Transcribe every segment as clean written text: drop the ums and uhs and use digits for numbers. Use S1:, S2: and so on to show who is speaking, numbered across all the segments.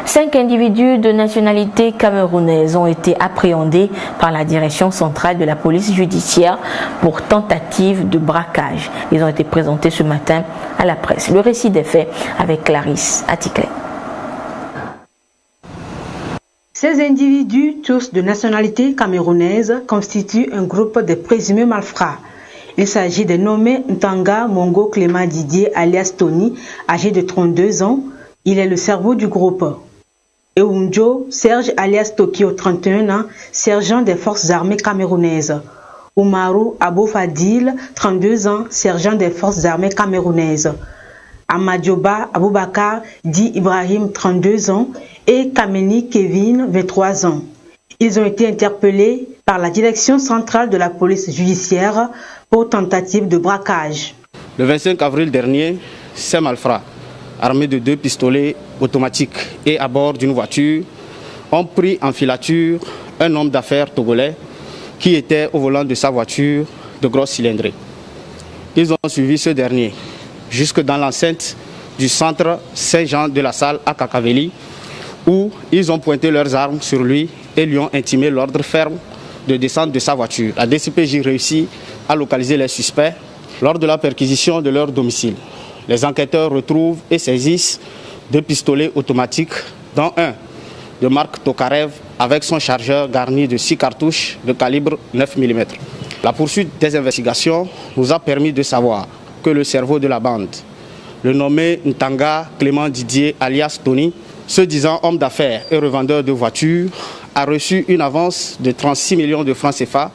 S1: 5 individus de nationalité camerounaise ont été appréhendés par la direction centrale de la police judiciaire pour tentative de braquage. Ils ont été présentés ce matin à la presse. Le récit des faits avec Clarisse Aticlet.
S2: Ces individus, tous de nationalité camerounaise, constituent un groupe de présumés malfrats. Il s'agit des nommés Ntanga Mongo Clément Didier alias Tony, âgé de 32 ans. Il est le cerveau du groupe. Eunjo Serge alias Tokyo, 31 ans, sergent des forces armées camerounaises. Oumarou Abo Fadil, 32 ans, sergent des forces armées camerounaises. Amadioba Aboubakar dit Ibrahim, 32 ans, et Kameni Kevin, 23 ans. Ils ont été interpellés par la direction centrale de la police judiciaire pour tentative de braquage.
S3: Le 25 avril dernier, ces malfrats, armés de 2 pistolets automatiques et à bord d'une voiture, ont pris en filature un homme d'affaires togolais qui était au volant de sa voiture de grosse cylindrée. Ils ont suivi ce dernier jusque dans l'enceinte du centre Saint-Jean de la Salle à Kakaveli, où ils ont pointé leurs armes sur lui et lui ont intimé l'ordre ferme de descendre de sa voiture. La DCPJ réussit à localiser les suspects lors de la perquisition de leur domicile. Les enquêteurs retrouvent et saisissent 2 pistolets automatiques, dont un de marque Tokarev avec son chargeur garni de 6 cartouches de calibre 9 mm. La poursuite des investigations nous a permis de savoir que le cerveau de la bande, le nommé Ntanga Clément Didier alias Tony, se disant homme d'affaires et revendeur de voitures, a reçu une avance de 36 millions de francs CFA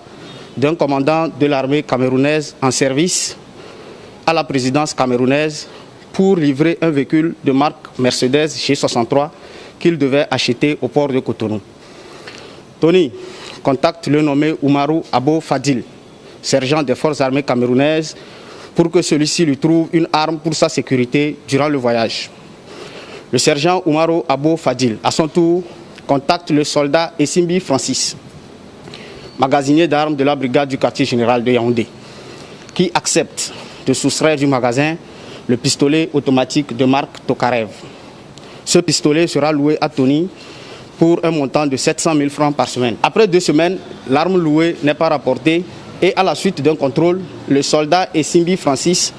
S3: d'un commandant de l'armée camerounaise en service à la présidence camerounaise pour livrer un véhicule de marque Mercedes G63 qu'il devait acheter au port de Cotonou. Tony contacte le nommé Oumarou Abo Fadil, sergent des forces armées camerounaises, pour que celui-ci lui trouve une arme pour sa sécurité durant le voyage. Le sergent Oumarou Abo Fadil, à son tour, contacte le soldat Essimbi Francis, magasinier d'armes de la brigade du quartier général de Yaoundé, qui accepte de soustraire du magasin le pistolet automatique de marque Tokarev. Ce pistolet sera loué à Tony pour un montant de 700 000 francs par semaine. Après 2 semaines, l'arme louée n'est pas rapportée et à la suite d'un contrôle, le soldat Essimbi Francis,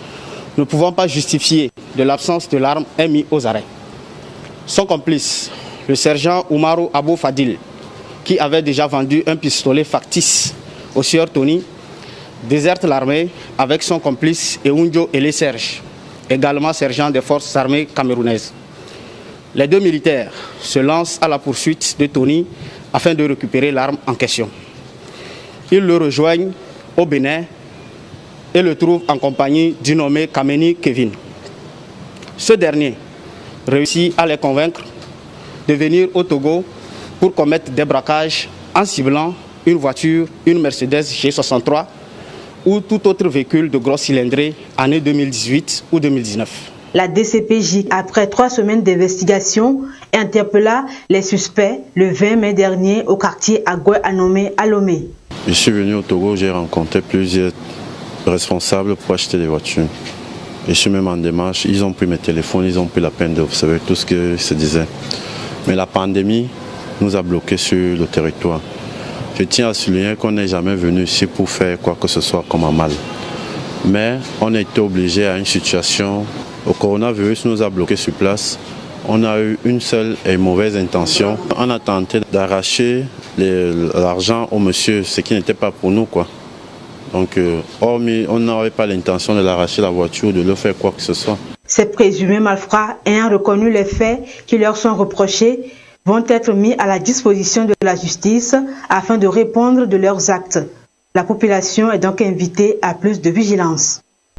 S3: ne pouvant pas justifier de l'absence de l'arme, est mis aux arrêts. Son complice, le sergent Oumarou Abo Fadil, qui avait déjà vendu un pistolet factice au sieur Tony, déserte l'armée avec son complice Eunjo Ele Serge, également sergent des forces armées camerounaises. Les 2 militaires se lancent à la poursuite de Tony afin de récupérer l'arme en question. Ils le rejoignent au Bénin et le trouvent en compagnie du nommé Kameni Kevin. Ce dernier réussit à les convaincre de venir au Togo pour commettre des braquages en ciblant une voiture, une Mercedes G63 ou tout autre véhicule de grosse cylindrée année 2018 ou 2019.
S2: La DCPJ, après 3 semaines d'investigation, interpella les suspects le 20 mai dernier au quartier Agoué anommé Alomé.
S4: Je suis venu au Togo, j'ai rencontré plusieurs responsables pour acheter des voitures. Je suis même en démarche, ils ont pris mes téléphones, ils ont pris la peine d'observer tout ce que se disait. Mais la pandémie nous a bloqués sur le territoire. Je tiens à souligner qu'on n'est jamais venu ici pour faire quoi que ce soit comme un mal. Mais on a été obligé à une situation, le coronavirus nous a bloqués sur place. On a eu une seule et mauvaise intention. On a tenté d'arracher l'argent au monsieur, ce qui n'était pas pour nous, quoi. Donc, on n'avait pas l'intention de l'arracher la voiture ou de le faire quoi que ce soit.
S2: Ces présumés malfrats, ayant reconnu les faits qui leur sont reprochés, vont être mis à la disposition de la justice afin de répondre de leurs actes. La population est donc invitée à plus de vigilance.